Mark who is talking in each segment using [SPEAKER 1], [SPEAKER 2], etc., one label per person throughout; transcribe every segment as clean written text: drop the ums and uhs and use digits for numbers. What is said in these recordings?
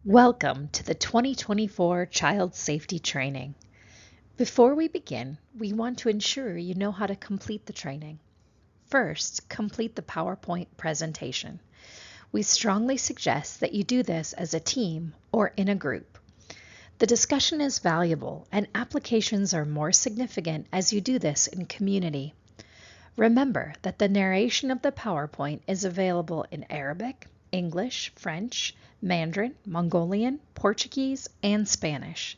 [SPEAKER 1] Welcome to the 2024 Child Safety Training. Before we begin, we want to ensure you know how to complete the training. First, complete the PowerPoint presentation. We strongly suggest that you do this as a team or in a group. The discussion is valuable and applications are more significant as you do this in community. Remember that the narration of the PowerPoint is available in Arabic, English, French, Mandarin, Mongolian, Portuguese, and Spanish.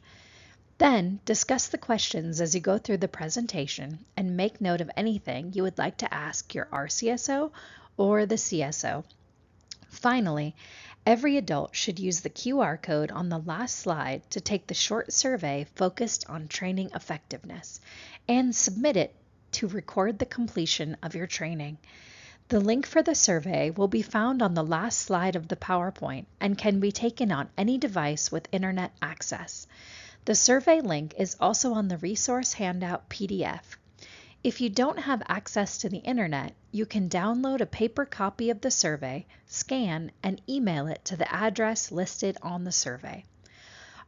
[SPEAKER 1] Then discuss the questions as you go through the presentation and make note of anything you would like to ask your RCSO or the CSO. Finally, every adult should use the QR code on the last slide to take the short survey focused on training effectiveness and submit it to record the completion of your training. The link for the survey will be found on the last slide of the PowerPoint and can be taken on any device with internet access. The survey link is also on the resource handout PDF. If you don't have access to the internet, you can download a paper copy of the survey, scan, and email it to the address listed on the survey.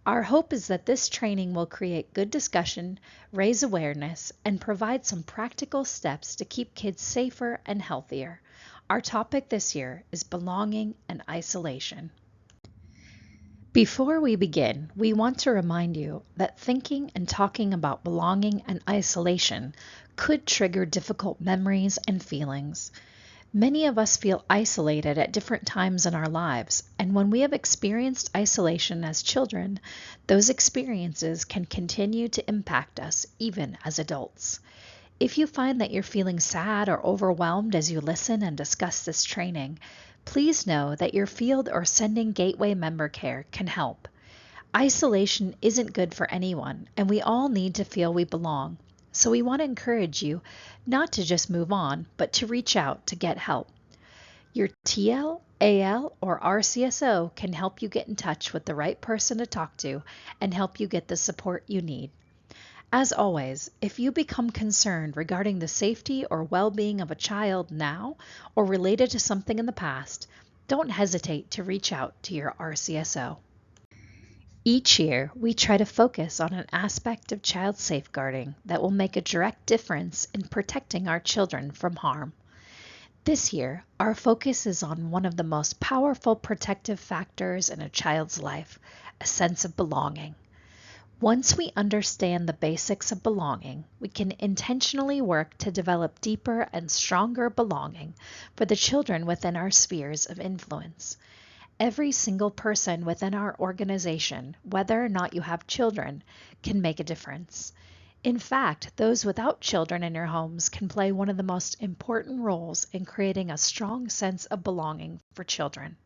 [SPEAKER 1] Our hope is that this training will create good discussion, raise awareness, and provide some practical steps to keep kids safer and healthier. Our topic this year is belonging and isolation. Before we begin, we want to remind you that thinking and talking about belonging and isolation could trigger difficult memories and feelings. Many of us feel isolated at different times in our lives, and when we have experienced isolation as children, those experiences can continue to impact us even as adults. If you find that you're feeling sad or overwhelmed as you listen and discuss this training, please know that your field or sending gateway member care can help. Isolation isn't good for anyone, and we all need to feel we belong. So we want to encourage you not to just move on, but to reach out to get help. Your TL, AL, or RCSO can help you get in touch with the right person to talk to and help you get the support you need. As always, if you become concerned regarding the safety or well-being of a child now or related to something in the past, don't hesitate to reach out to your RCSO. Each year, we try to focus on an aspect of child safeguarding that will make a direct difference in protecting our children from harm. This year, our focus is on one of the most powerful protective factors in a child's life, a sense of belonging. Once we understand the basics of belonging, we can intentionally work to develop deeper and stronger belonging for the children within our spheres of influence. Every single person within our organization, whether or not you have children, can make a difference. In fact, those without children in your homes can play one of the most important roles in creating a strong sense of belonging for children.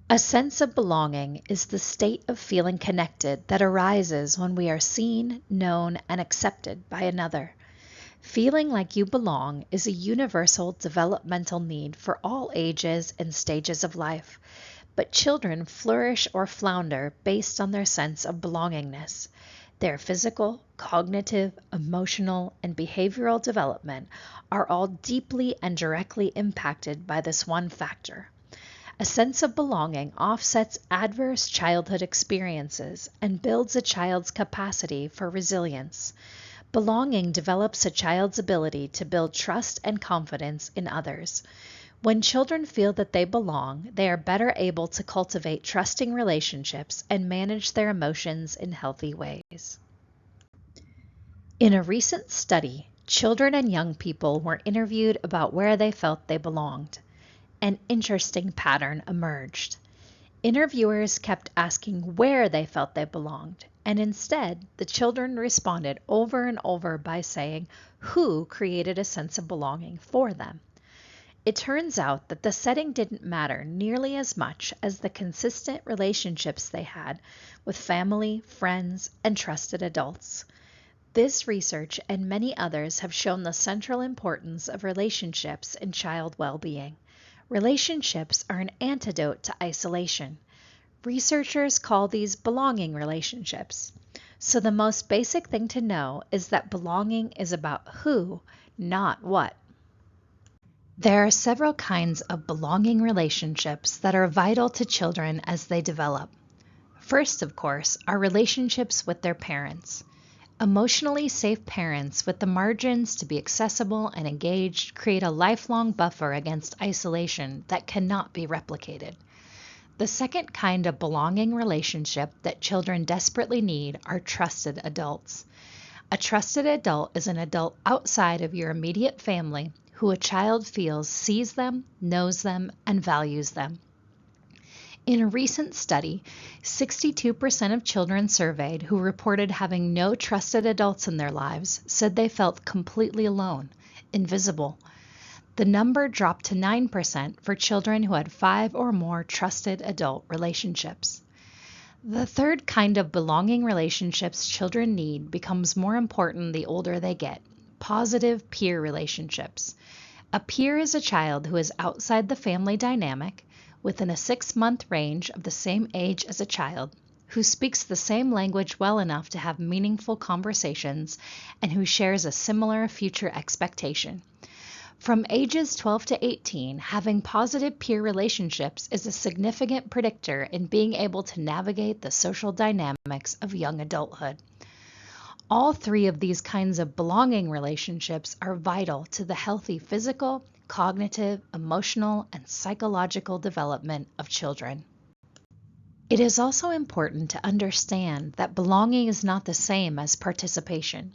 [SPEAKER 1] A sense of belonging is the state of feeling connected that arises when we are seen, known, and accepted by another. Feeling like you belong is a universal developmental need for all ages and stages of life, but children flourish or flounder based on their sense of belongingness. Their physical, cognitive, emotional, and behavioral development are all deeply and directly impacted by this one factor. A sense of belonging offsets adverse childhood experiences and builds a child's capacity for resilience. Belonging develops a child's ability to build trust and confidence in others. When children feel that they belong, they are better able to cultivate trusting relationships and manage their emotions in healthy ways. In a recent study, children and young people were interviewed about where they felt they belonged. An interesting pattern emerged. Interviewers kept asking where they felt they belonged, and instead, the children responded over and over by saying who created a sense of belonging for them. It turns out that the setting didn't matter nearly as much as the consistent relationships they had with family, friends, and trusted adults. This research and many others have shown the central importance of relationships in child well-being. Relationships are an antidote to isolation. Researchers call these belonging relationships. So the most basic thing to know is that belonging is about who, not what. There are several kinds of belonging relationships that are vital to children as they develop. First, of course, are relationships with their parents. Emotionally safe parents with the margins to be accessible and engaged create a lifelong buffer against isolation that cannot be replicated. The second kind of belonging relationship that children desperately need are trusted adults. A trusted adult is an adult outside of your immediate family who a child feels sees them, knows them, and values them. In a recent study, 62% of children surveyed who reported having no trusted adults in their lives said they felt completely alone, invisible. The number dropped to 9% for children who had 5 or more trusted adult relationships. The third kind of belonging relationships children need becomes more important the older they get: positive peer relationships. A peer is a child who is outside the family dynamic, within a 6-month range of the same age as a child, who speaks the same language well enough to have meaningful conversations, and who shares a similar future expectation. From ages 12 to 18, having positive peer relationships is a significant predictor in being able to navigate the social dynamics of young adulthood. All three of these kinds of belonging relationships are vital to the healthy physical, cognitive, emotional, and psychological development of children. It is also important to understand that belonging is not the same as participation.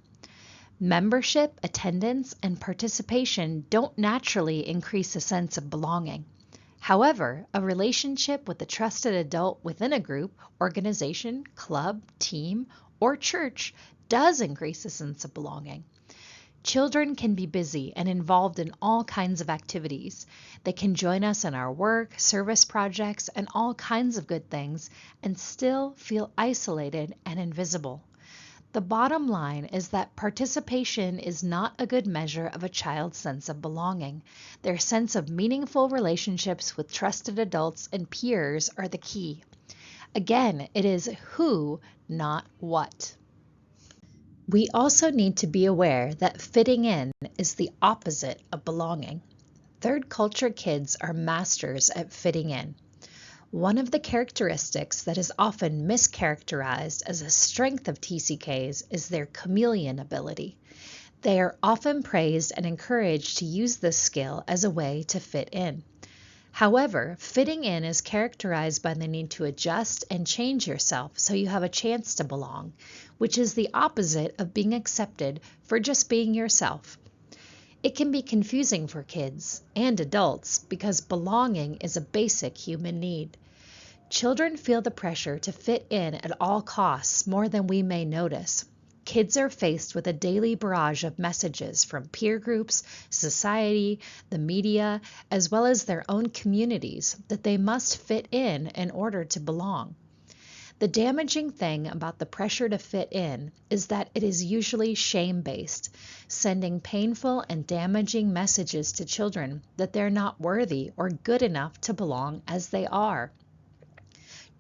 [SPEAKER 1] Membership, attendance, and participation don't naturally increase a sense of belonging. However, a relationship with a trusted adult within a group, organization, club, team, or church does increase a sense of belonging. Children can be busy and involved in all kinds of activities. They can join us in our work, service projects, and all kinds of good things, and still feel isolated and invisible. The bottom line is that participation is not a good measure of a child's sense of belonging. Their sense of meaningful relationships with trusted adults and peers are the key. Again, it is who, not what. We also need to be aware that fitting in is the opposite of belonging. Third culture kids are masters at fitting in. One of the characteristics that is often mischaracterized as a strength of TCKs is their chameleon ability. They are often praised and encouraged to use this skill as a way to fit in. However, fitting in is characterized by the need to adjust and change yourself so you have a chance to belong, which is the opposite of being accepted for just being yourself. It can be confusing for kids and adults because belonging is a basic human need. Children feel the pressure to fit in at all costs more than we may notice. Kids are faced with a daily barrage of messages from peer groups, society, the media, as well as their own communities that they must fit in order to belong. The damaging thing about the pressure to fit in is that it is usually shame-based, sending painful and damaging messages to children that they're not worthy or good enough to belong as they are.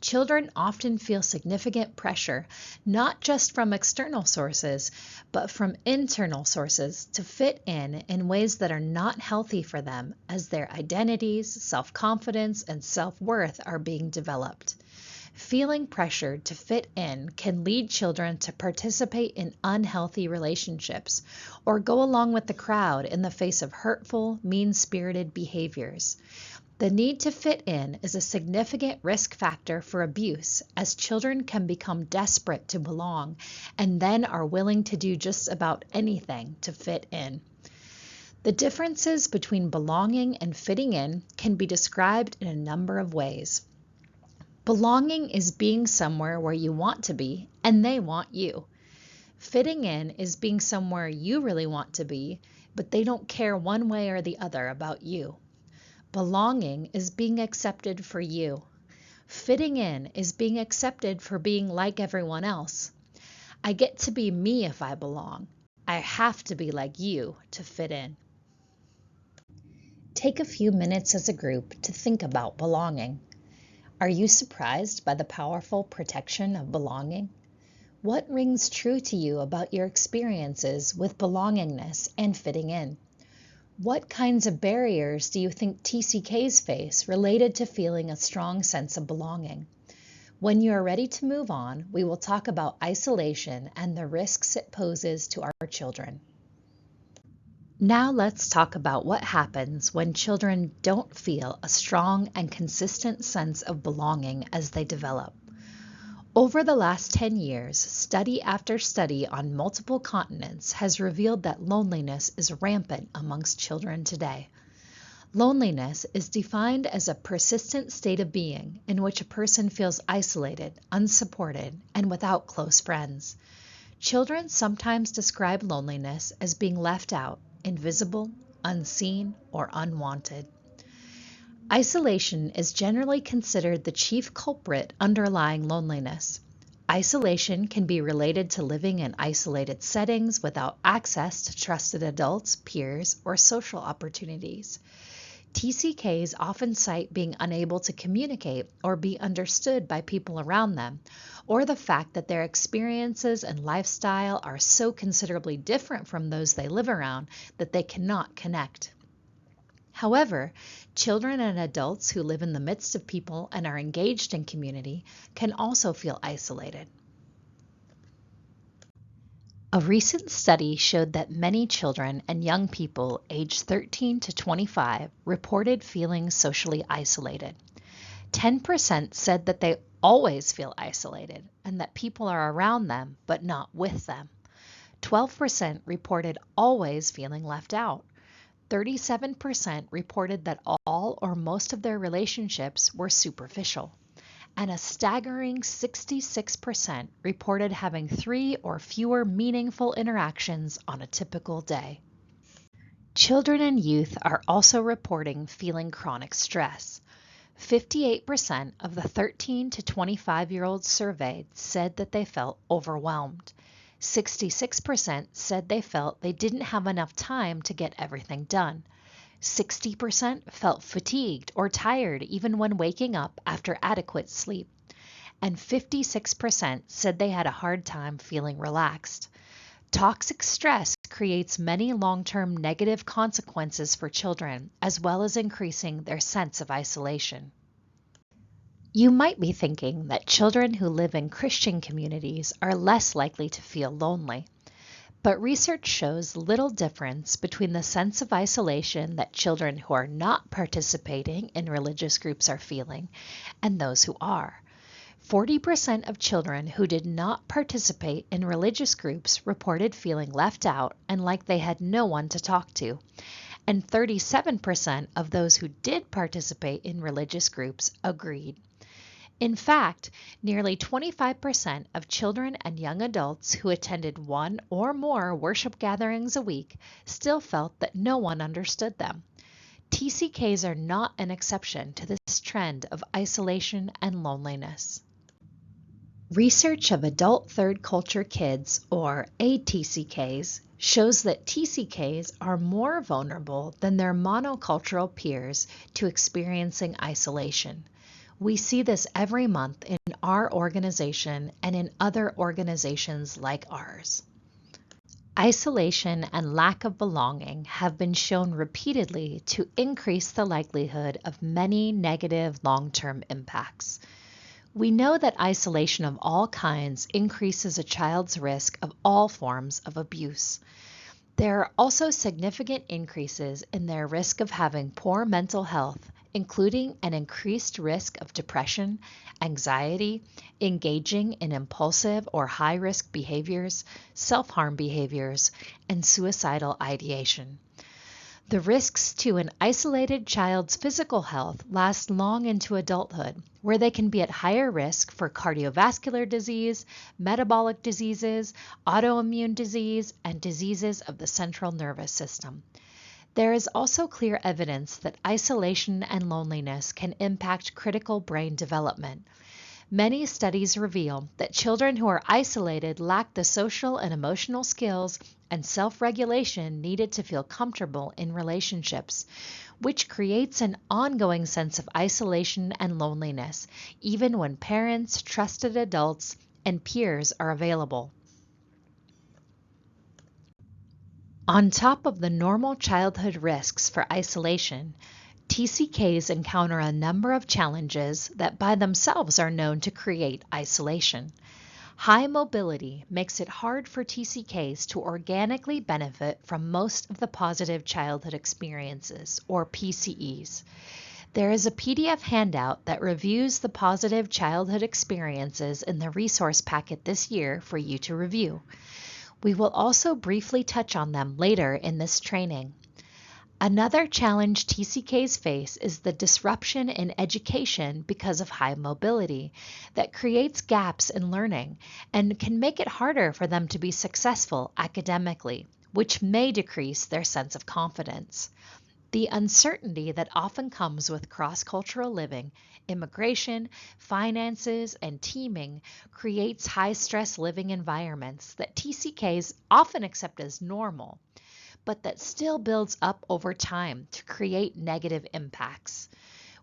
[SPEAKER 1] Children often feel significant pressure, not just from external sources, but from internal sources to fit in ways that are not healthy for them as their identities, self-confidence, and self-worth are being developed. Feeling pressured to fit in can lead children to participate in unhealthy relationships or go along with the crowd in the face of hurtful, mean-spirited behaviors. The need to fit in is a significant risk factor for abuse, as children can become desperate to belong and then are willing to do just about anything to fit in. The differences between belonging and fitting in can be described in a number of ways. Belonging is being somewhere where you want to be and they want you. Fitting in is being somewhere you really want to be, but they don't care one way or the other about you. Belonging is being accepted for you. Fitting in is being accepted for being like everyone else. I get to be me if I belong. I have to be like you to fit in. Take a few minutes as a group to think about belonging. Are you surprised by the powerful protection of belonging? What rings true to you about your experiences with belongingness and fitting in? What kinds of barriers do you think TCKs face related to feeling a strong sense of belonging? When you are ready to move on, we will talk about isolation and the risks it poses to our children. Now let's talk about what happens when children don't feel a strong and consistent sense of belonging as they develop. Over the last 10 years, study after study on multiple continents has revealed that loneliness is rampant amongst children today. Loneliness is defined as a persistent state of being in which a person feels isolated, unsupported, and without close friends. Children sometimes describe loneliness as being left out, invisible, unseen, or unwanted. Isolation is generally considered the chief culprit underlying loneliness. Isolation can be related to living in isolated settings without access to trusted adults, peers, or social opportunities. TCKs often cite being unable to communicate or be understood by people around them, or the fact that their experiences and lifestyle are so considerably different from those they live around that they cannot connect. However, children and adults who live in the midst of people and are engaged in community can also feel isolated. A recent study showed that many children and young people aged 13 to 25 reported feeling socially isolated. 10% said that they always feel isolated and that people are around them but not with them. 12% reported always feeling left out. 37% reported that all or most of their relationships were superficial, and a staggering 66% reported having 3 or fewer meaningful interactions on a typical day. Children and youth are also reporting feeling chronic stress. 58% of the 13 to 25-year-olds surveyed said that they felt overwhelmed. 66% said they felt they didn't have enough time to get everything done. 60% felt fatigued or tired even when waking up after adequate sleep. And 56% said they had a hard time feeling relaxed. Toxic stress creates many long-term negative consequences for children, as well as increasing their sense of isolation. You might be thinking that children who live in Christian communities are less likely to feel lonely, but research shows little difference between the sense of isolation that children who are not participating in religious groups are feeling and those who are. 40% of children who did not participate in religious groups reported feeling left out and like they had no one to talk to. And 37% of those who did participate in religious groups agreed. In fact, nearly 25% of children and young adults who attended one or more worship gatherings a week still felt that no one understood them. TCKs are not an exception to this trend of isolation and loneliness. Research of adult third culture kids, or ATCKs, shows that TCKs are more vulnerable than their monocultural peers to experiencing isolation. We see this every month in our organization and in other organizations like ours. Isolation and lack of belonging have been shown repeatedly to increase the likelihood of many negative long-term impacts. We know that isolation of all kinds increases a child's risk of all forms of abuse. There are also significant increases in their risk of having poor mental health, including an increased risk of depression, anxiety, engaging in impulsive or high-risk behaviors, self-harm behaviors, and suicidal ideation. The risks to an isolated child's physical health last long into adulthood, where they can be at higher risk for cardiovascular disease, metabolic diseases, autoimmune disease, and diseases of the central nervous system. There is also clear evidence that isolation and loneliness can impact critical brain development. Many studies reveal that children who are isolated lack the social and emotional skills and self-regulation needed to feel comfortable in relationships, which creates an ongoing sense of isolation and loneliness, even when parents, trusted adults, and peers are available. On top of the normal childhood risks for isolation, TCKs encounter a number of challenges that by themselves are known to create isolation. High mobility makes it hard for TCKs to organically benefit from most of the positive childhood experiences, or PCEs. There is a PDF handout that reviews the positive childhood experiences in the resource packet this year for you to review. We will also briefly touch on them later in this training. Another challenge TCKs face is the disruption in education because of high mobility that creates gaps in learning and can make it harder for them to be successful academically, which may decrease their sense of confidence. The uncertainty that often comes with cross-cultural living, immigration, finances, and teaming creates high-stress living environments that TCKs often accept as normal, but that still builds up over time to create negative impacts.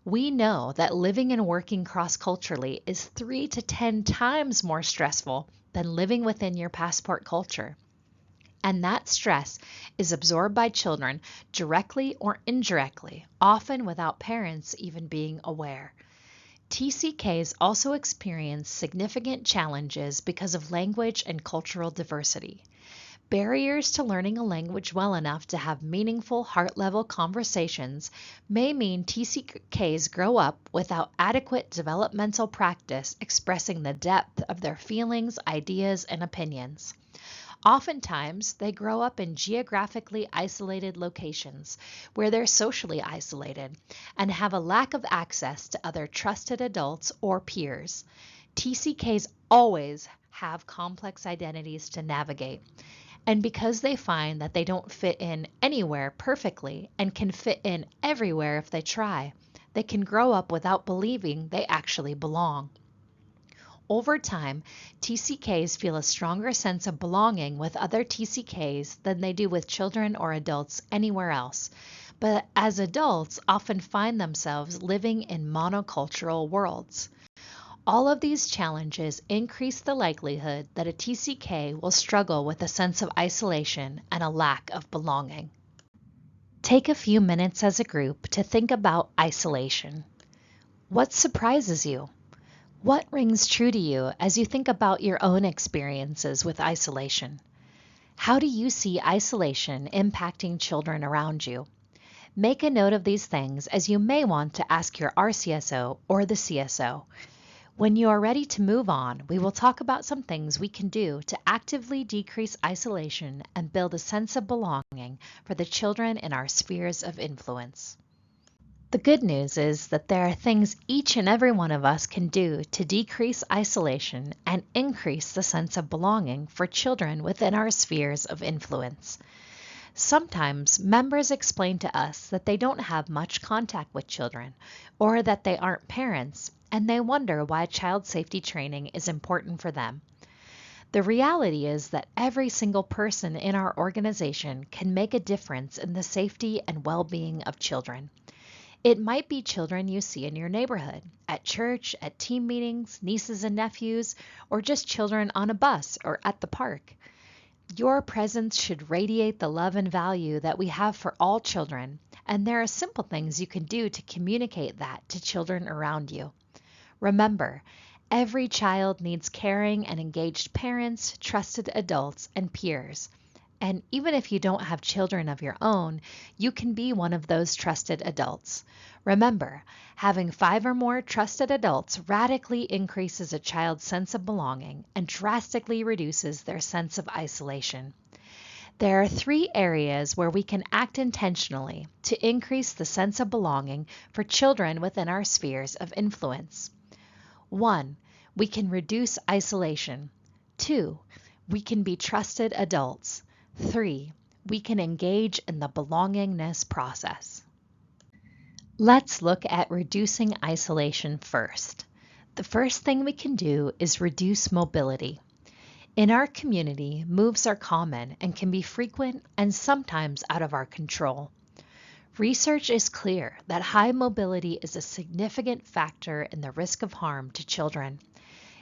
[SPEAKER 1] We know that living and working cross-culturally is 3 to 10 times more stressful than living within your passport culture. And that stress is absorbed by children directly or indirectly, often without parents even being aware. TCKs also experience significant challenges because of language and cultural diversity. Barriers to learning a language well enough to have meaningful heart-level conversations may mean TCKs grow up without adequate developmental practice expressing the depth of their feelings, ideas, and opinions. Oftentimes, they grow up in geographically isolated locations where they're socially isolated and have a lack of access to other trusted adults or peers. TCKs always have complex identities to navigate, and because they find that they don't fit in anywhere perfectly and can fit in everywhere if they try, they can grow up without believing they actually belong. Over time, TCKs feel a stronger sense of belonging with other TCKs than they do with children or adults anywhere else, but as adults often find themselves living in monocultural worlds. All of these challenges increase the likelihood that a TCK will struggle with a sense of isolation and a lack of belonging. Take a few minutes as a group to think about isolation. What surprises you? What rings true to you as you think about your own experiences with isolation? How do you see isolation impacting children around you? Make a note of these things as you may want to ask your RCSO or the CSO. When you are ready to move on, we will talk about some things we can do to actively decrease isolation and build a sense of belonging for the children in our spheres of influence. The good news is that there are things each and every one of us can do to decrease isolation and increase the sense of belonging for children within our spheres of influence. Sometimes members explain to us that they don't have much contact with children or that they aren't parents, and they wonder why child safety training is important for them. The reality is that every single person in our organization can make a difference in the safety and well-being of children. It might be children you see in your neighborhood, at church, at team meetings, nieces and nephews, or just children on a bus or at the park. Your presence should radiate the love and value that we have for all children, and there are simple things you can do to communicate that to children around you. Remember, every child needs caring and engaged parents, trusted adults, and peers. And even if you don't have children of your own, you can be one of those trusted adults. Remember, having 5 or more trusted adults radically increases a child's sense of belonging and drastically reduces their sense of isolation. There are 3 areas where we can act intentionally to increase the sense of belonging for children within our spheres of influence. 1. We can reduce isolation. 2. We can be trusted adults. 3. We can engage in the belongingness process. Let's look at reducing isolation first. The first thing we can do is reduce mobility. In our community, moves are common and can be frequent and sometimes out of our control. Research is clear that high mobility is a significant factor in the risk of harm to children.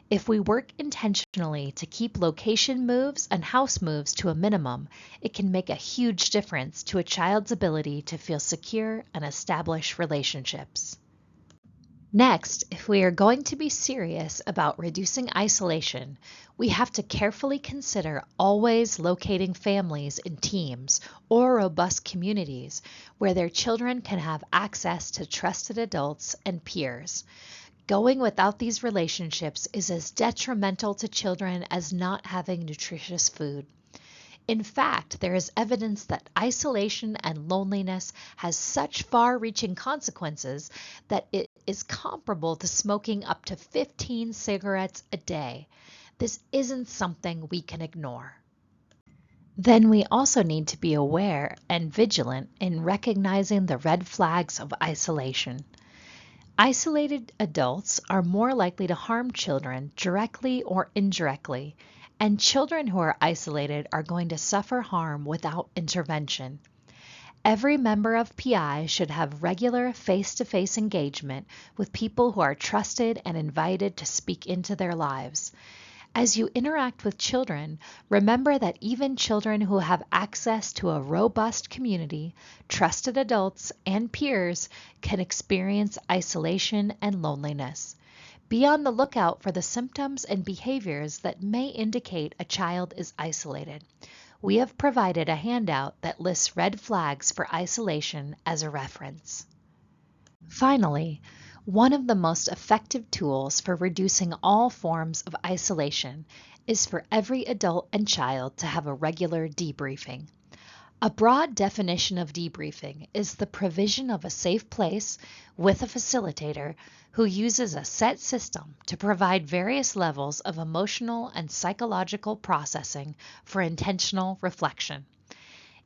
[SPEAKER 1] If we work intentionally to keep location moves and house moves to a minimum, it can make a huge difference to a child's ability to feel secure and establish relationships. Next, if we are going to be serious about reducing isolation, we have to carefully consider always locating families in teams or robust communities where their children can have access to trusted adults and peers. Going without these relationships is as detrimental to children as not having nutritious food. In fact, there is evidence that isolation and loneliness has such far-reaching consequences that it is comparable to smoking up to 15 cigarettes a day. This isn't something we can ignore. Then we also need to be aware and vigilant in recognizing the red flags of isolation. Isolated adults are more likely to harm children directly or indirectly, and children who are isolated are going to suffer harm without intervention. Every member of PI should have regular face-to-face engagement with people who are trusted and invited to speak into their lives. As you interact with children, remember that even children who have access to a robust community, trusted adults, and peers can experience isolation and loneliness. Be on the lookout for the symptoms and behaviors that may indicate a child is isolated. We have provided a handout that lists red flags for isolation as a reference. Finally, one of the most effective tools for reducing all forms of isolation is for every adult and child to have a regular debriefing. A broad definition of debriefing is the provision of a safe place with a facilitator who uses a set system to provide various levels of emotional and psychological processing for intentional reflection.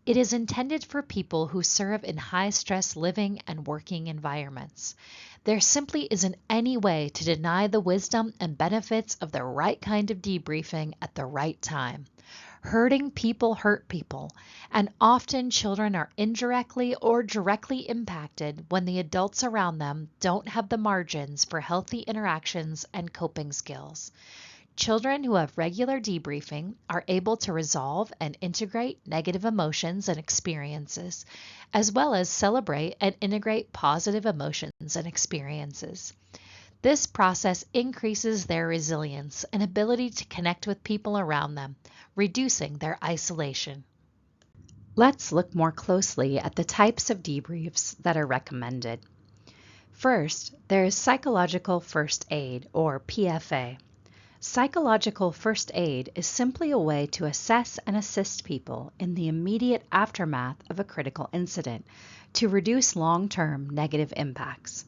[SPEAKER 1] It is intended for people who serve in high-stress living and working environments. There simply isn't any way to deny the wisdom and benefits of the right kind of debriefing at the right time. Hurting people hurt people, and often children are indirectly or directly impacted when the adults around them don't have the margins for healthy interactions and coping skills. Children who have regular debriefing are able to resolve and integrate negative emotions and experiences, as well as celebrate and integrate positive emotions and experiences. This process increases their resilience and ability to connect with people around them, reducing their isolation. Let's look more closely at the types of debriefs that are recommended. First, there is psychological first aid, or PFA. Psychological first aid is simply a way to assess and assist people in the immediate aftermath of a critical incident to reduce long-term negative impacts.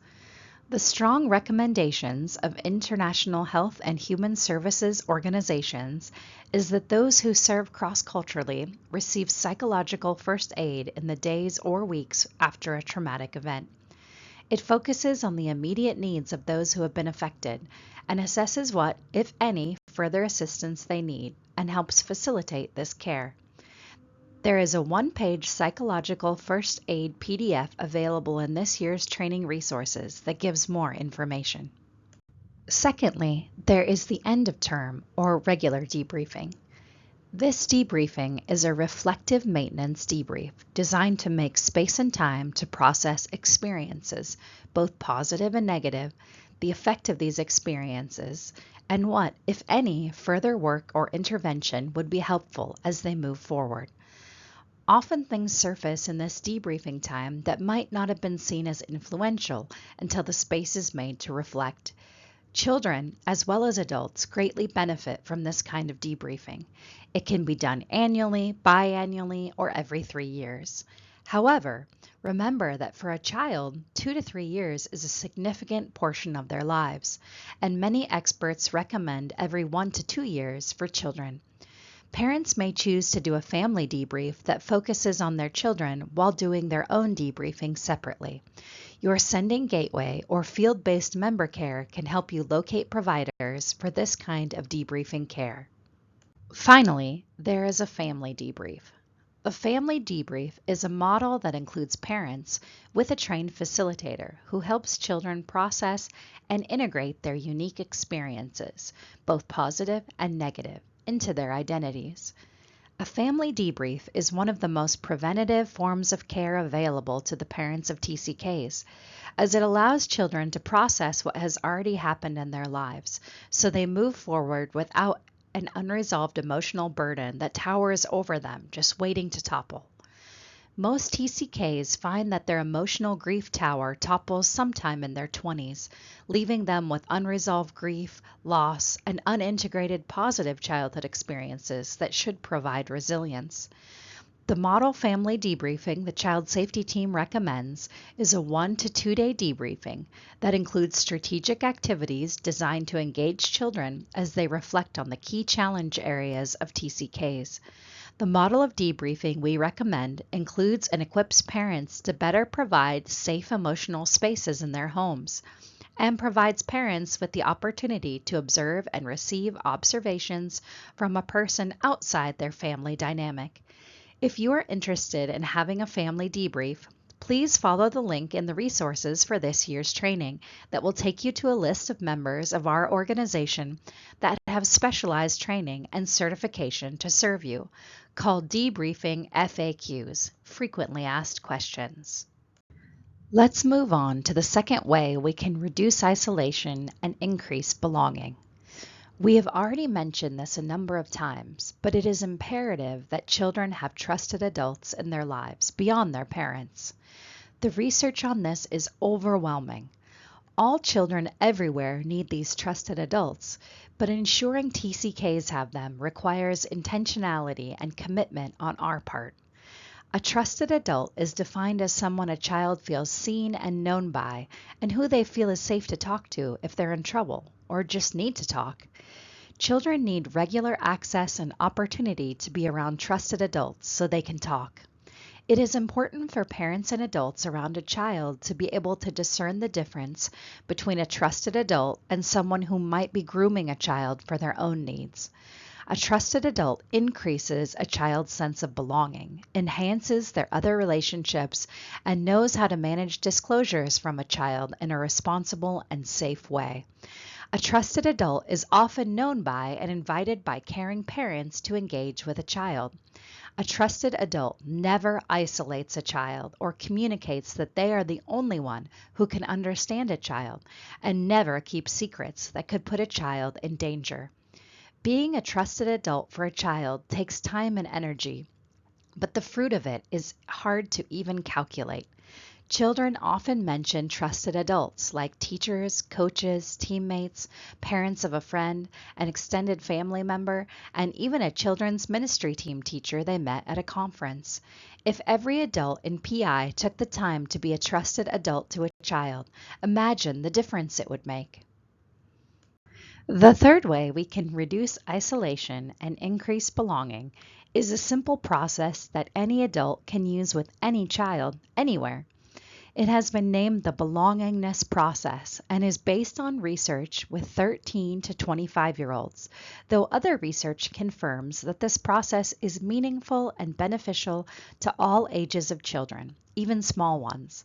[SPEAKER 1] The strong recommendations of international health and human services organizations is that those who serve cross-culturally receive psychological first aid in the days or weeks after a traumatic event. It focuses on the immediate needs of those who have been affected and assesses what, if any, further assistance they need and helps facilitate this care. There is a one-page psychological first aid PDF available in this year's training resources that gives more information. Secondly, there is the end of term or regular debriefing. This debriefing is a reflective maintenance debrief designed to make space and time to process experiences, both positive and negative, the effect of these experiences, and what, if any, further work or intervention would be helpful as they move forward. Often things surface in this debriefing time that might not have been seen as influential until the space is made to reflect. Children, as well as adults, greatly benefit from this kind of debriefing. It can be done annually, biannually, or every 3 years. However, remember that for a child, 2 to 3 years is a significant portion of their lives, and many experts recommend every 1 to 2 years for children. Parents may choose to do a family debrief that focuses on their children while doing their own debriefing separately. Your Sending Gateway or field-based member care can help you locate providers for this kind of debriefing care. Finally, there is a family debrief. A family debrief is a model that includes parents with a trained facilitator who helps children process and integrate their unique experiences, both positive and negative, into their identities. A family debrief is one of the most preventative forms of care available to the parents of TCKs, as it allows children to process what has already happened in their lives so they move forward without an unresolved emotional burden that towers over them, just waiting to topple. Most TCKs find that their emotional grief tower topples sometime in their 20s, leaving them with unresolved grief, loss, and unintegrated positive childhood experiences that should provide resilience. The model family debriefing the Child Safety Team recommends is a 1 to 2 day debriefing that includes strategic activities designed to engage children as they reflect on the key challenge areas of TCKs. The model of debriefing we recommend includes and equips parents to better provide safe emotional spaces in their homes and provides parents with the opportunity to observe and receive observations from a person outside their family dynamic. If you are interested in having a family debrief, please follow the link in the resources for this year's training that will take you to a list of members of our organization that have specialized training and certification to serve you, called Debriefing FAQs, Frequently Asked Questions. Let's move on to the second way we can reduce isolation and increase belonging. We have already mentioned this a number of times, but it is imperative that children have trusted adults in their lives beyond their parents. The research on this is overwhelming. All children everywhere need these trusted adults, but ensuring TCKs have them requires intentionality and commitment on our part. A trusted adult is defined as someone a child feels seen and known by, and who they feel is safe to talk to if they're in trouble or just need to talk. Children need regular access and opportunity to be around trusted adults so they can talk. It is important for parents and adults around a child to be able to discern the difference between a trusted adult and someone who might be grooming a child for their own needs. A trusted adult increases a child's sense of belonging, enhances their other relationships, and knows how to manage disclosures from a child in a responsible and safe way. A trusted adult is often known by and invited by caring parents to engage with a child. A trusted adult never isolates a child or communicates that they are the only one who can understand a child, and never keeps secrets that could put a child in danger. Being a trusted adult for a child takes time and energy, but the fruit of it is hard to even calculate. Children often mention trusted adults like teachers, coaches, teammates, parents of a friend, an extended family member, and even a children's ministry team teacher they met at a conference. If every adult in PI took the time to be a trusted adult to a child, imagine the difference it would make. The third way we can reduce isolation and increase belonging is a simple process that any adult can use with any child, anywhere. It has been named the belongingness process and is based on research with 13 to 25-year-olds, though other research confirms that this process is meaningful and beneficial to all ages of children, even small ones.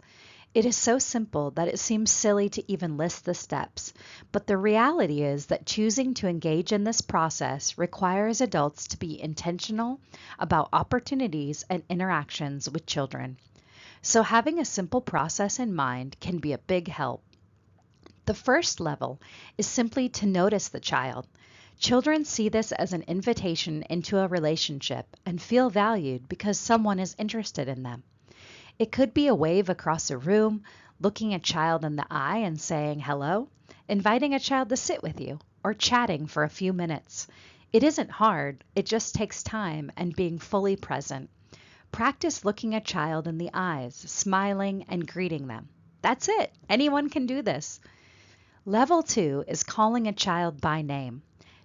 [SPEAKER 1] It is so simple that it seems silly to even list the steps, but the reality is that choosing to engage in this process requires adults to be intentional about opportunities and interactions with children. So having a simple process in mind can be a big help. The first level is simply to notice the child. Children see this as an invitation into a relationship and feel valued because someone is interested in them. It could be a wave across a room, looking a child in the eye and saying hello, inviting a child to sit with you, or chatting for a few minutes. It isn't hard, it just takes time and being fully present. Practice looking a child in the eyes, smiling and greeting them. That's it. Anyone can do this. Level 2 is calling a child by name.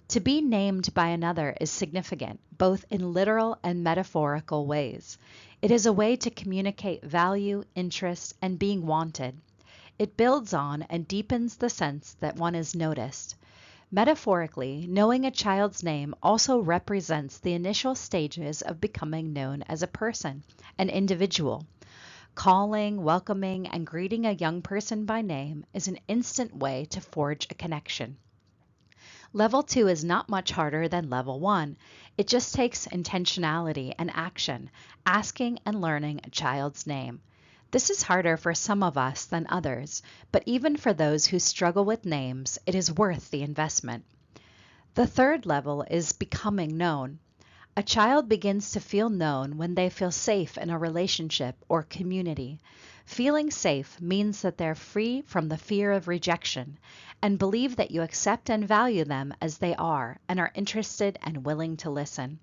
[SPEAKER 1] To be named by another is significant, both in literal and metaphorical ways. It is a way to communicate value, interest, and being wanted. It builds on and deepens the sense that one is noticed. Metaphorically, knowing a child's name also represents the initial stages of becoming known as a person, an individual. Calling, welcoming, and greeting a young person by name is an instant way to forge a connection. Level 2 is not much harder than Level 1. It just takes intentionality and action, asking and learning a child's name. This is harder for some of us than others, but even for those who struggle with names, it is worth the investment. The third level is becoming known. A child begins to feel known when they feel safe in a relationship or community. Feeling safe means that they're free from the fear of rejection and believe that you accept and value them as they are and are interested and willing to listen.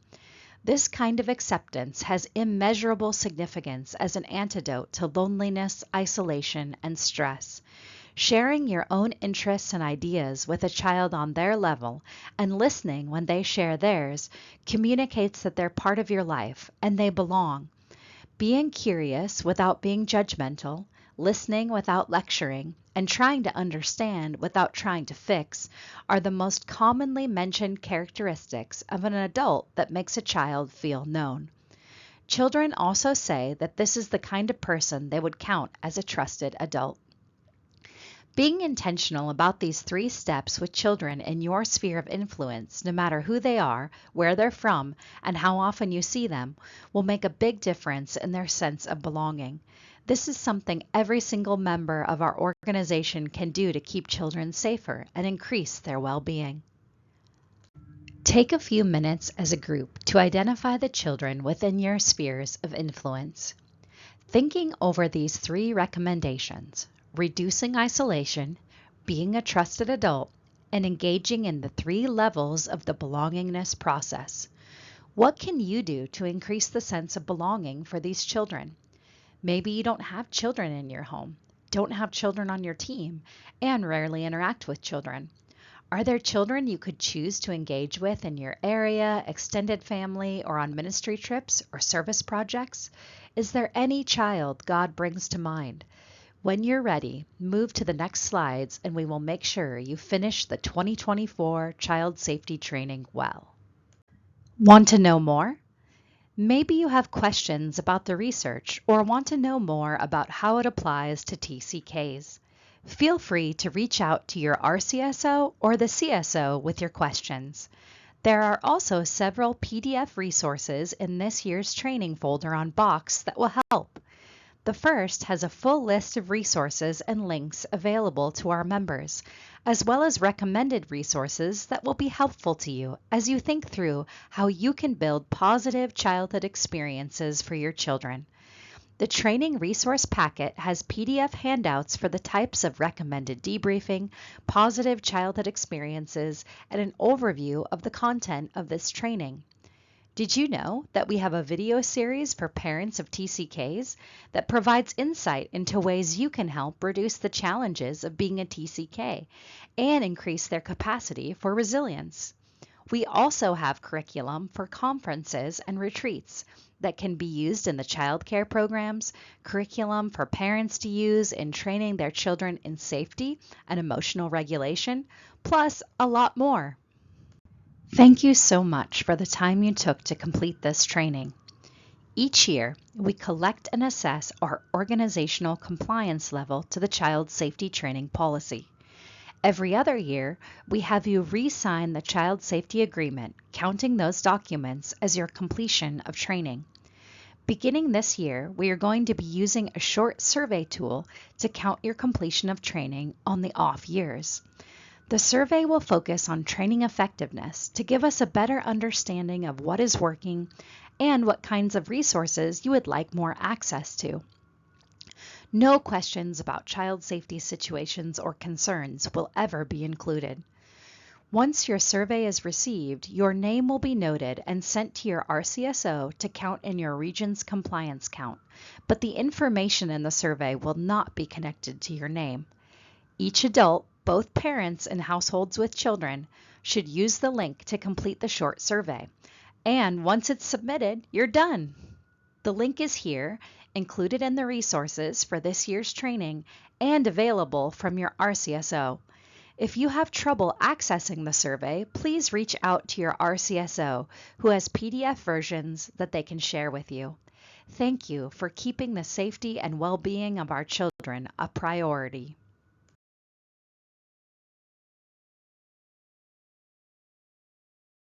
[SPEAKER 1] This kind of acceptance has immeasurable significance as an antidote to loneliness, isolation, and stress. Sharing your own interests and ideas with a child on their level and listening when they share theirs communicates that they're part of your life and they belong. Being curious without being judgmental, listening without lecturing, and trying to understand without trying to fix are the most commonly mentioned characteristics of an adult that makes a child feel known. Children also say that this is the kind of person they would count as a trusted adult. Being intentional about these 3 steps with children in your sphere of influence, no matter who they are, where they're from, and how often you see them, will make a big difference in their sense of belonging. This is something every single member of our organization can do to keep children safer and increase their well-being. Take a few minutes as a group to identify the children within your spheres of influence. Thinking over these 3 recommendations, reducing isolation, being a trusted adult, and engaging in the 3 levels of the belongingness process. What can you do to increase the sense of belonging for these children? Maybe you don't have children in your home, don't have children on your team, and rarely interact with children. Are there children you could choose to engage with in your area, extended family, or on ministry trips or service projects? Is there any child God brings to mind? When you're ready, move to the next slides and we will make sure you finish the 2024 Child Safety Training well. Want to know more? Maybe you have questions about the research or want to know more about how it applies to TCKs. Feel free to reach out to your RCSO or the CSO with your questions. There are also several PDF resources in this year's training folder on Box that will help. The first has a full list of resources and links available to our members, as well as recommended resources that will be helpful to you as you think through how you can build positive childhood experiences for your children. The training resource packet has PDF handouts for the types of recommended debriefing, positive childhood experiences, and an overview of the content of this training. Did you know that we have a video series for parents of TCKs that provides insight into ways you can help reduce the challenges of being a TCK and increase their capacity for resilience? We also have curriculum for conferences and retreats that can be used in the child care programs, curriculum for parents to use in training their children in safety and emotional regulation, plus a lot more. Thank you so much for the time you took to complete this training. Each year, we collect and assess our organizational compliance level to the Child Safety Training Policy. Every other year, we have you re-sign the Child Safety Agreement, counting those documents as your completion of training. Beginning this year, we are going to be using a short survey tool to count your completion of training on the off years. The survey will focus on training effectiveness to give us a better understanding of what is working and what kinds of resources you would like more access to. No questions about child safety situations or concerns will ever be included. Once your survey is received, your name will be noted and sent to your RCSO to count in your region's compliance count, but the information in the survey will not be connected to your name. Each adult, both parents and households with children, should use the link to complete the short survey. And once it's submitted, you're done. The link is here, included in the resources for this year's training, and available from your RCSO. If you have trouble accessing the survey, please reach out to your RCSO, who has PDF versions that they can share with you. Thank you for keeping the safety and well-being of our children a priority.